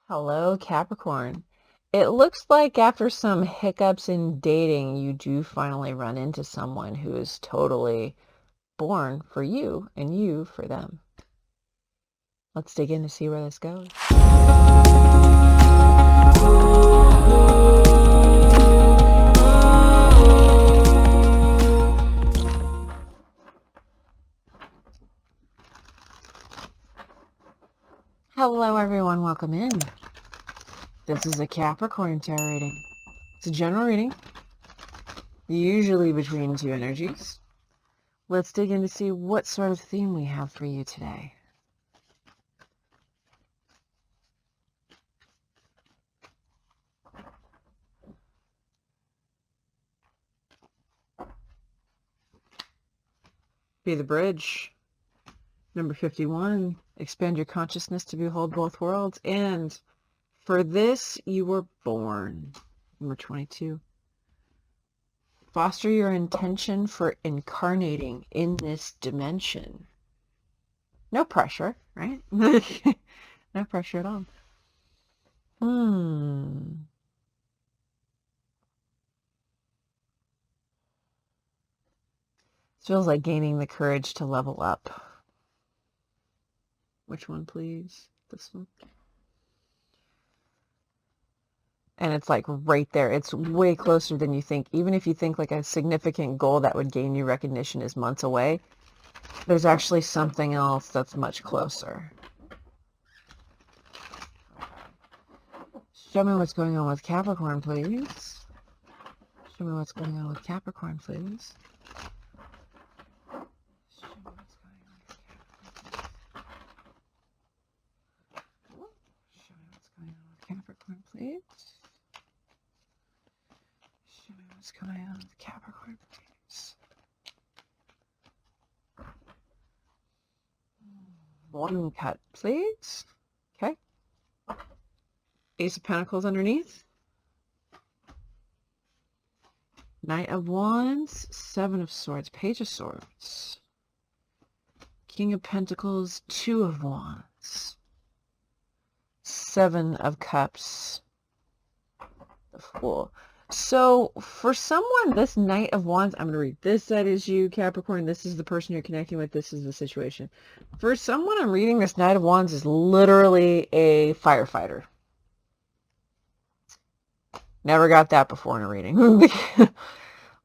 Hello, Capricorn. It looks like after some hiccups in dating, you do finally run into someone who is totally born for you and you for them. Let's dig in to see where this goes. Hello, everyone. Welcome in. This is a Capricorn tarot reading. It's a general reading, usually between two energies. Let's dig in to see what sort of theme we have for you today. Be the bridge. Number 51, expand your consciousness to behold both worlds. And for this, you were born. Number 22, foster your intention for incarnating in this dimension. No pressure, right? No pressure at all. It feels like gaining the courage to level up. Which one, please? This one. And it's like right there. It's way closer than you think. Even if you think like a significant goal that would gain you recognition is months away, there's actually something else that's much closer. Show me what's going on with Capricorn, please. Show me what's going on with Capricorn, please. Capricorn, please. Show me what's going on with Capricorn, please. One cut, please. Okay. Ace of Pentacles underneath. Knight of Wands, Seven of Swords, Page of Swords. King of Pentacles, Two of Wands. Seven of Cups, the Fool. So for someone, this Knight of Wands, I'm going to read this side is you, Capricorn. This is the person you're connecting with. This is the situation. For someone, I'm reading this Knight of Wands is literally a firefighter. Never got that before in a reading.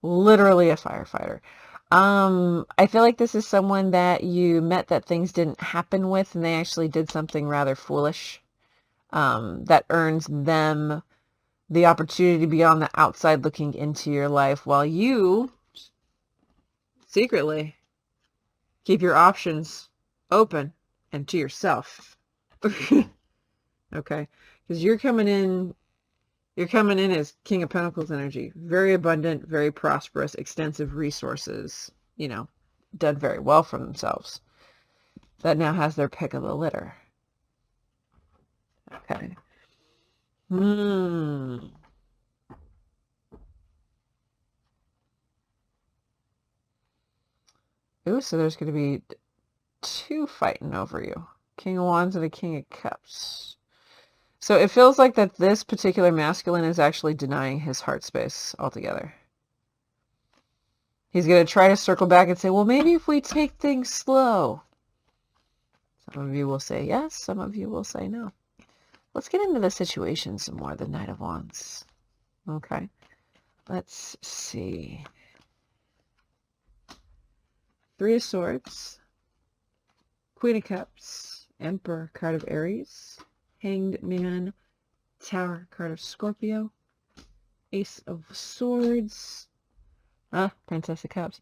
Literally a firefighter. I feel like this is someone that you met that things didn't happen with, and they actually did something rather foolish. That earns them the opportunity to be on the outside looking into your life while you secretly keep your options open and to yourself. Okay, because you're coming in as King of Pentacles energy, very abundant, very prosperous, extensive resources, done very well for themselves, that now has their pick of the litter. Okay. Ooh, so there's going to be two fighting over you. King of Wands and a King of Cups. So it feels like that this particular masculine is actually denying his heart space altogether. He's going to try to circle back and say, well, maybe if we take things slow. Some of you will say yes, some of you will say no. Let's get into the situation some more, the Knight of Wands. Okay. Let's see. Three of Swords. Queen of Cups. Emperor, card of Aries. Hanged Man. Tower, card of Scorpio. Ace of Swords. Princess of Cups.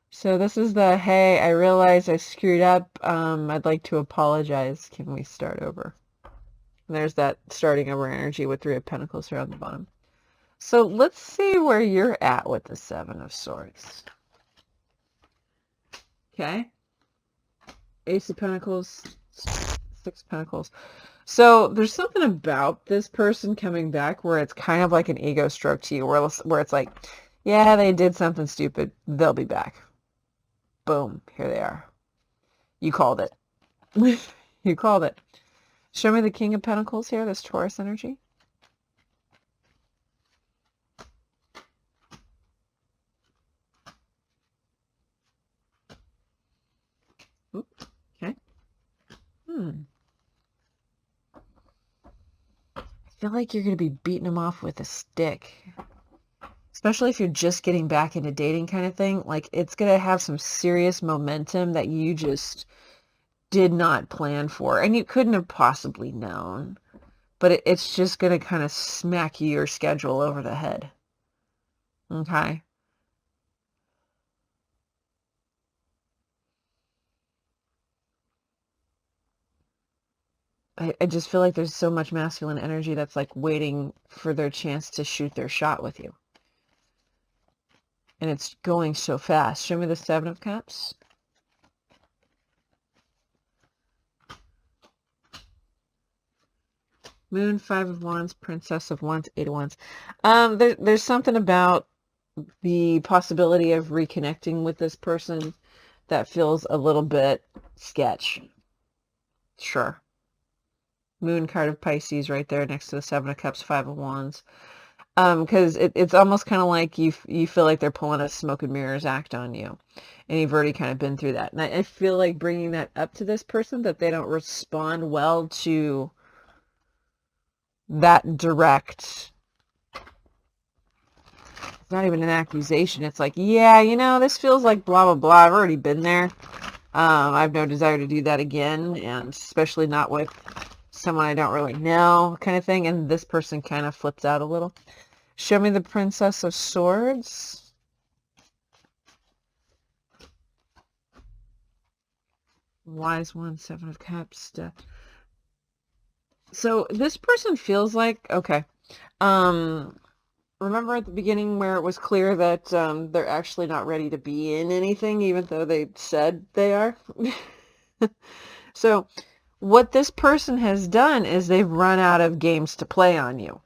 So this is the, hey, I realize I screwed up. I'd like to apologize. Can we start over? And there's that starting over energy with Three of Pentacles here on the bottom. So let's see where you're at with the Seven of Swords. Okay. Ace of Pentacles, Six of Pentacles. So there's something about this person coming back where it's kind of like an ego stroke to you, where it's like, yeah, they did something stupid. They'll be back. Boom. Here they are. You called it. You called it. Show me the King of Pentacles here, this Taurus energy. Oop, okay. I feel like you're going to be beating them off with a stick. Especially if you're just getting back into dating kind of thing. Like, it's going to have some serious momentum that you just did not plan for. And you couldn't have possibly known. But it's just going to kind of smack your schedule over the head. Okay? I just feel like there's so much masculine energy that's like waiting for their chance to shoot their shot with you. And it's going so fast. Show me the Seven of Cups. Moon, Five of Wands, Princess of Wands, Eight of Wands. There's something about the possibility of reconnecting with this person that feels a little bit sketch. Sure. Moon card of Pisces right there next to the Seven of Cups, Five of Wands. Because it's almost kind of like you feel like they're pulling a smoke and mirrors act on you. And you've already kind of been through that. And I feel like bringing that up to this person, that they don't respond well to that direct. It's not even an accusation. It's like, yeah, you know, this feels like blah, blah, blah. I've already been there. I have no desire to do that again. And especially not with someone I don't really know, kind of thing. And this person kind of flips out a little. Show me the Princess of Swords. Wise One, Seven of Cups. So this person feels like, okay. Remember at the beginning where it was clear that they're actually not ready to be in anything, even though they said they are? So what this person has done is they've run out of games to play on you.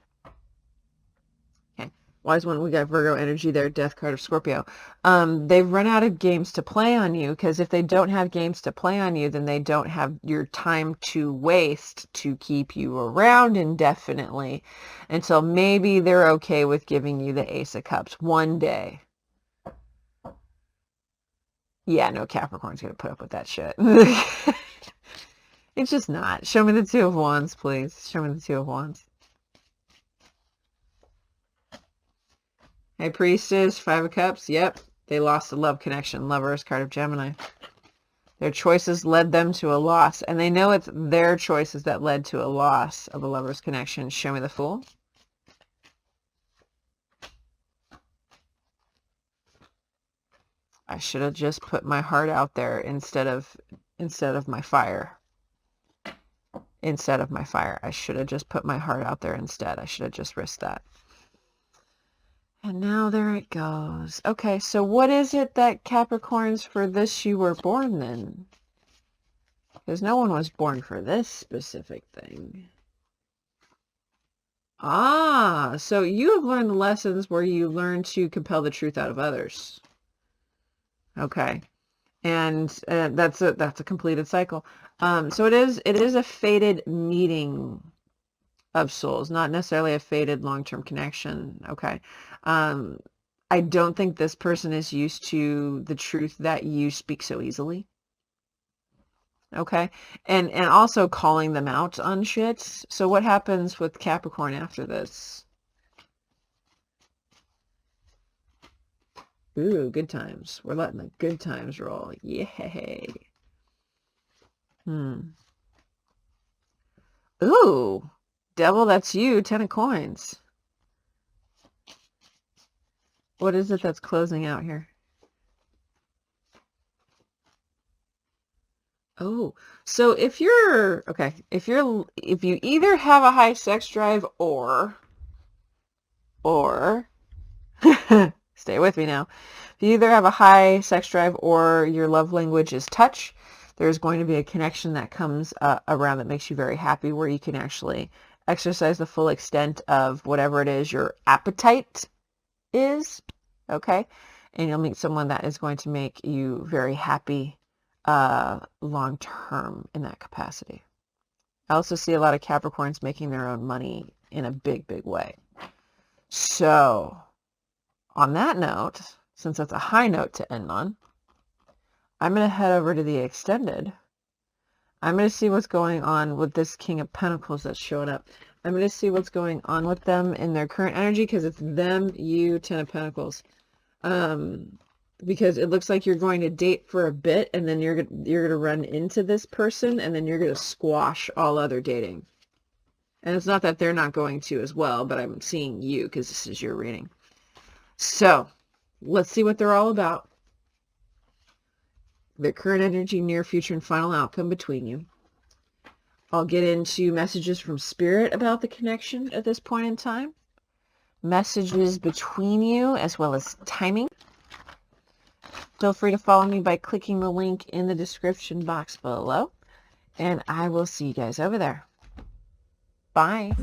Okay. Wise One, we got Virgo energy there, Death card of Scorpio. They've run out of games to play on you, because if they don't have games to play on you, then they don't have your time to waste to keep you around indefinitely until maybe they're okay with giving you the Ace of Cups one day. Yeah, no Capricorn's going to put up with that shit. It's just not. Show me the Two of Wands, please. Show me the Two of Wands. Hey, Priestess, Five of Cups. Yep, they lost a love connection. Lovers, card of Gemini. Their choices led them to a loss, and they know it's their choices that led to a loss of a lover's connection. Show me the Fool. I should have just put my heart out there instead of my fire. Instead of my fire. I should have just put my heart out there instead. I should have just risked that. And now there it goes. Okay, so what is it that Capricorns, for this you were born then? Because no one was born for this specific thing. Ah, so you have learned the lessons where you learn to compel the truth out of others. Okay. And that's a completed cycle. So it is a fated meeting of souls, not necessarily a fated long-term connection. Okay. I don't think this person is used to the truth that you speak so easily. Okay. And also calling them out on shit. So what happens with Capricorn after this? Ooh, good times. We're letting the good times roll. Yay. Ooh, Devil, that's you. 10 of coins. What is it that's closing out here? Oh, so if you're, okay, if you either have a high sex drive or, stay with me now. If you either have a high sex drive or your love language is touch, there's going to be a connection that comes around that makes you very happy, where you can actually exercise the full extent of whatever it is your appetite is, okay? And you'll meet someone that is going to make you very happy long term in that capacity. I also see a lot of Capricorns making their own money in a big, big way. So, on that note, since that's a high note to end on, I'm going to head over to the extended. I'm going to see what's going on with this King of Pentacles that's showing up. I'm going to see what's going on with them in their current energy, because it's them, you, Ten of Pentacles. Because it looks like you're going to date for a bit, and then you're going to run into this person, and then you're going to squash all other dating. And it's not that they're not going to as well, but I'm seeing you because this is your reading. So, let's see what they're all about. Their current energy, near future, and final outcome between you. I'll get into messages from Spirit about the connection at this point in time. Messages between you, as well as timing. Feel free to follow me by clicking the link in the description box below. And I will see you guys over there. Bye.